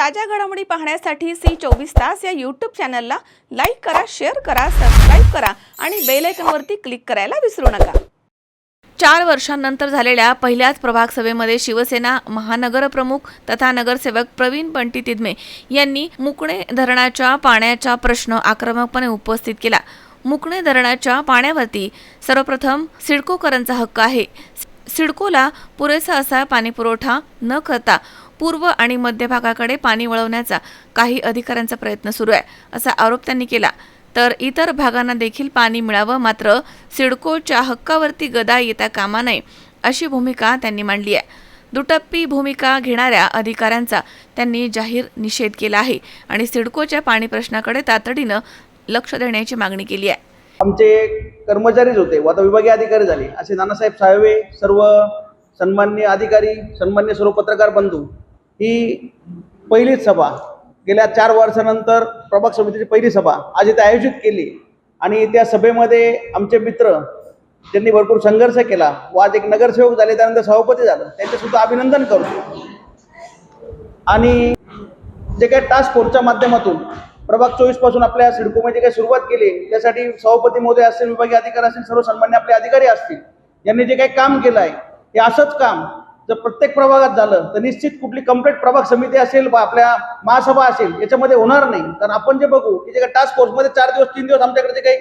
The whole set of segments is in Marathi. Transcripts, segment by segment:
ताज्या घडामोडी पाहण्यासाठी सी24 तास या यूट्यूब चॅनलला लाईक करा, शेअर करा, सबस्क्राईब करा आणि बेल आयकॉनवरती क्लिक करायला विसरू नका। 4 वर्षांनंतर झालेल्या पहिल्याच प्रभाग सभेमध्ये शिवसेना महानगर प्रमुख तथा नगरसेवक प्रवीण पंडित यांनी मुकणे धरणाच्या पाण्याचा प्रश्न आक्रमकपणे उपस्थित केला। मुकणे धरणाच्या पाण्यावरती सर्वप्रथम सिडकोकरांचा हक्क आहे। सिडकोला पुरेसा असा पाणीपुरवठा न करता पूर्व आणि मध्य भागाकडे पाणी वळवण्याचा काही अधिकाऱ्यांचा प्रयत्न सुरू आहे, असा आरोप त्यांनी केला। तर इतर भागांना देखील पाणी मिळावं, मात्र सिडकोच्या हक्कावरती गदा येता कामा नये अशी भूमिका त्यांनी मांडली आहे। दुटप्पी भूमिका घेणाऱ्या अधिकाऱ्यांचा त्यांनी जाहीर निषेध केला आहे आणि सिडकोच्या पाणी प्रश्नाकडे तातडीनं लक्ष देण्याची मागणी केली आहे। आमचे कर्मचारीच होते, आता विभागीय अधिकारी झाले, असे नानासाहेब साळवे, सर्व सन्माननीय अधिकारी, सन्माननीय सर्व पत्रकार बंधू, ही पहिलीच सभा गेल्या 4 वर्षानंतर प्रभाग समितीची पहिली सभा आज इथे आयोजित केली आणि त्या सभेमध्ये आमचे मित्र ज्यांनी भरपूर संघर्ष केला व आज एक नगरसेवक झाले, त्यानंतर सभापती झालं, त्यांचे सुद्धा अभिनंदन करतो। आणि जे काही टास्क फोर्सच्या माध्यमातून प्रभाग 24 पासून आपल्या सिडकोमध्ये काही सुरुवात केली, त्यासाठी सभापती महोदय असतील, विभागीय अधिकारी असतील, सर्व सन्मान्य आपले अधिकारी असतील, यांनी जे काही काम केलं आहे हे असंच काम जर प्रत्येक प्रभागात झालं तर निश्चित कुठली कंप्लीट प्रभाग समिती असेल वा आपल्या महासभा असेल याच्यामध्ये होणार नाही। कारण आपण जे बघू की जे काही टास्क फोर्समध्ये 4 दिवस 3 दिवस आमच्याकडे जे काही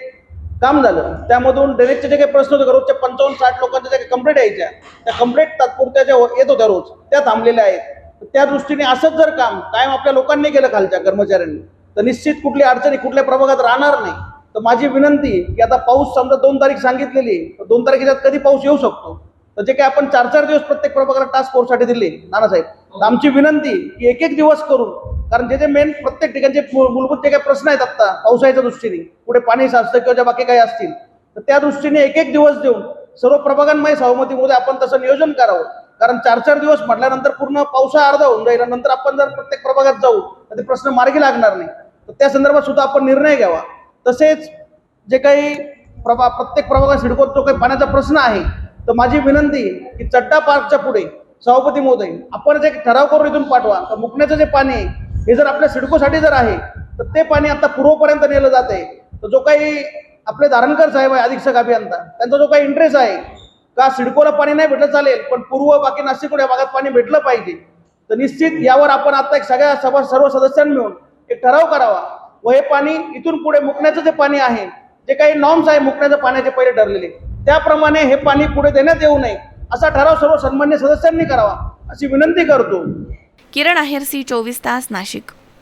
काम झालं त्यामधून डायरेक्टचे जे काही प्रश्न होते, रोजच्या 55-60 लोकांच्या जे काही कंप्लीट यायच्या त्या कंप्लीट तात्पुरत्या ज्या येत होत्या रोज त्या थांबलेल्या आहेत। त्या दृष्टीने असंच जर काम कायम आपल्या लोकांनी केलं, खालच्या कर्मचाऱ्यांनी, तर निश्चित कुठली अडचणी कुठल्या प्रभागात राहणार नाही। तर माझी विनंती की आता पाऊस समजा 2 तारीख सांगितलेली, 2 तारखेच्यात कधी पाऊस येऊ शकतो, तर जे काही आपण 4-4 दिवस प्रत्येक प्रभागाला टास्क फोर्ससाठी दिले नानासाहेब, तर आमची विनंती की एक दिवस करून, कारण जे मेन प्रत्येक ठिकाणचे मूलभूत जे काही प्रश्न आहेत आता पावसाच्या दृष्टीने, कुठे पाणी साचतं किंवा ज्या बाकी काही असतील, तर त्या दृष्टीने एक दिवस देऊन सर्व प्रभागांमध्ये सहमतीमध्ये आपण तसं नियोजन करावं। कारण 4-4 दिवस म्हटल्यानंतर पूर्ण पावसा अर्धा होऊन जाईल, नंतर आपण जर प्रत्येक प्रभागात जाऊ तर ते प्रश्न मार्गी लागणार नाही। तर त्या संदर्भात सुद्धा आपण निर्णय घ्यावा। तसेच जे काही प्रत्येक प्रभागात सिडकोत जो काही पाण्याचा प्रश्न आहे, तर माझी विनंती की चड्डा पार्कच्या पुढे सभापती महोदय आपण जे ठराव करून इथून पाठवा, तर मुकण्याचं जे पाणी आहे हे जर आपल्या सिडकोसाठी जर आहे तर ते पाणी आता पूर्वपर्यंत नेलं जात आहे। तर जो काही आपले धारणकर साहेब आहे अधीक्षक अभियंता, त्यांचा जो काही इंटरेस्ट आहे का सिडकोला पाणी नाही भेटलं चालेल पण पूर्व बाकी नाशिक या भागात पाणी भेटलं पाहिजे, तर निश्चित यावर आपण आता एक सगळ्या सर्व सदस्यांनी मिळून एक ठराव करावा व हे पाणी इथून पुढे मुकण्याचं जे पाणी आहे, जे काही नॉर्म्स आहे मुकण्याच्या पाण्याचे पहिले ठरलेले, त्याप्रमाणे हे पाणी पुढे देण्यात येऊ नये असा ठराव सर्व सन्मान्य सदस्यांनी करावा अशी विनंती करतो। किरण आहेर, सी24 तास, नाशिक।